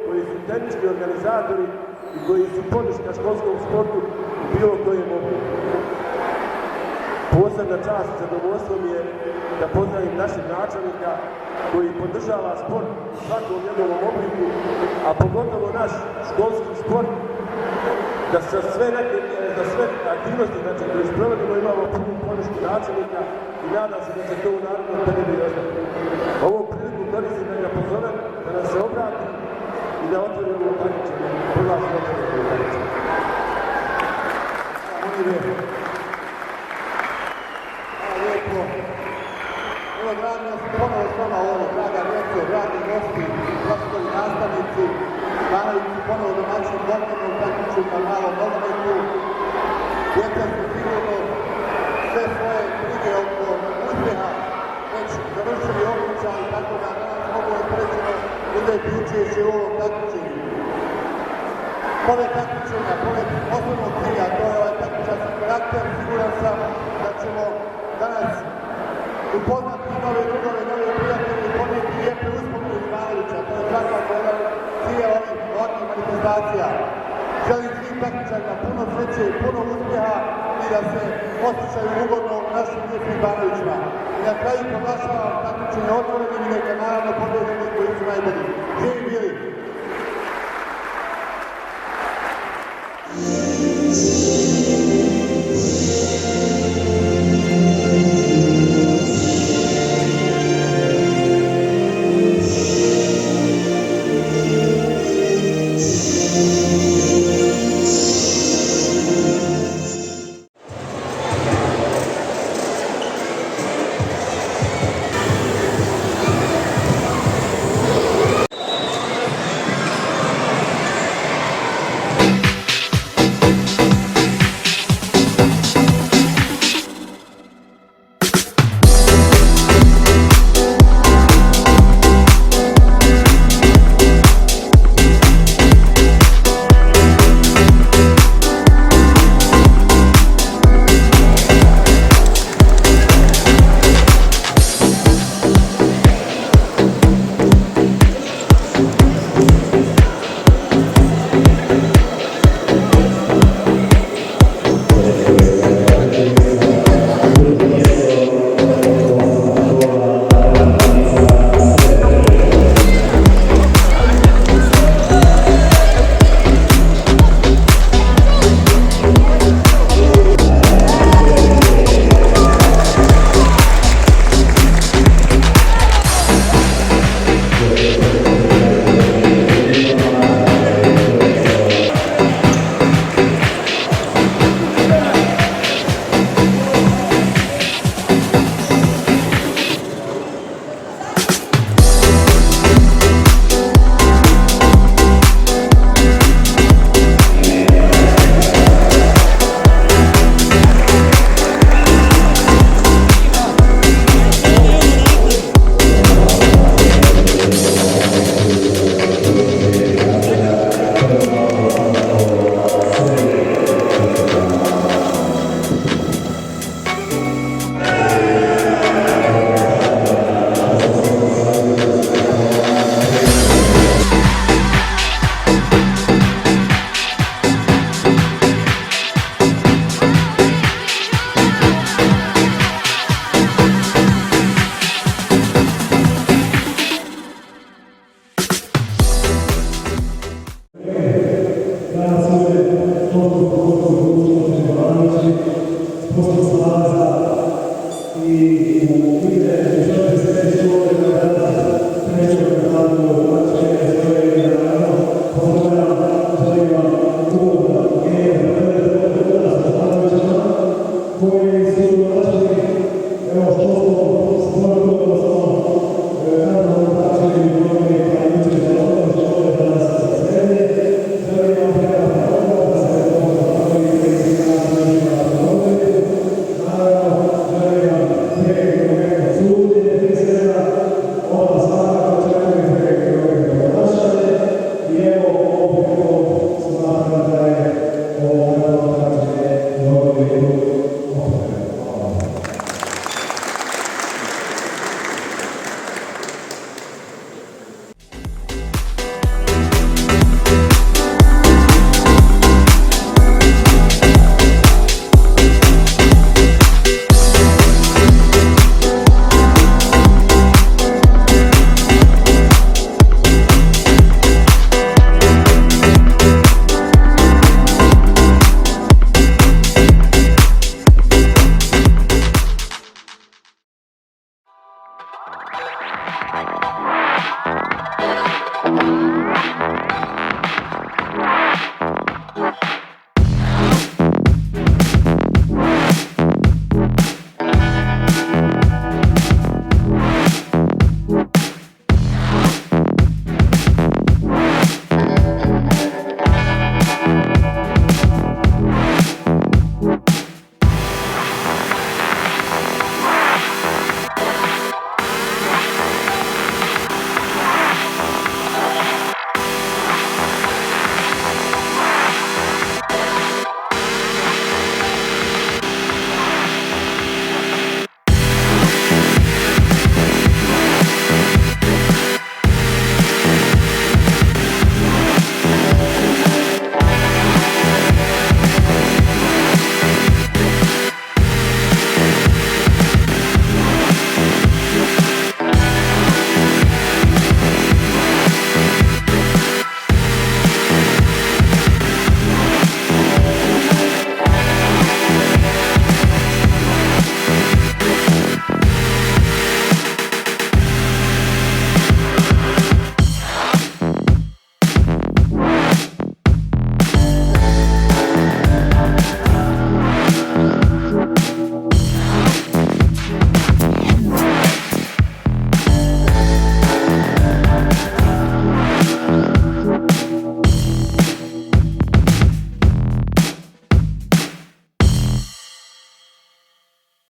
koji su tehnički organizatori i koji su podrška školskom sportu u bilo kojem obliku. Posebna čast i zadovoljstvo mi je da pozdravim našeg načelnika koji podržava sport u svakom njegovom obliku, a pogotovo naš školski sport, da za sve aktivnosti koje sprovodimo imamo punu podršku načelnika i nadam se da će to u narednom periodu i ostati. Ovom priliku koristim da ga pozovem, da nam se obrati i da otvori ovo takmičenje. Proglasim otvoreno ovo takmičenje. Evo, drago da sam ponovo s vama ovdje, draga djeco, dragi gosti, profesori, nastavnici, Ivanovići ponovo domaćim gotovom takmičenju na malom nogometu. Djeca su sigurno sve svoje brige oko uspjeha već završili obučaj, tako da danas mogu određeno uzeti učešće u ovom takmičenju. Pored takmičenja, pored osnovnog cilja, to je ovaj takmičarski karakter, siguran sam da ćemo danas upoznati nove drugove, nove prijatelje i ponijeti lijepe uspomene Ivanovića. To je svakako jedan cilj ovakvih manifestacija. Želim svim takmičarima puno sreće i puno uspjeha i da se osjećaju ugodno u našim lijepim Ivanovićima. I na kraju proglašavam takmičenje otvorenim i neka naravno pobjedili koji su najbolji. Živi bili!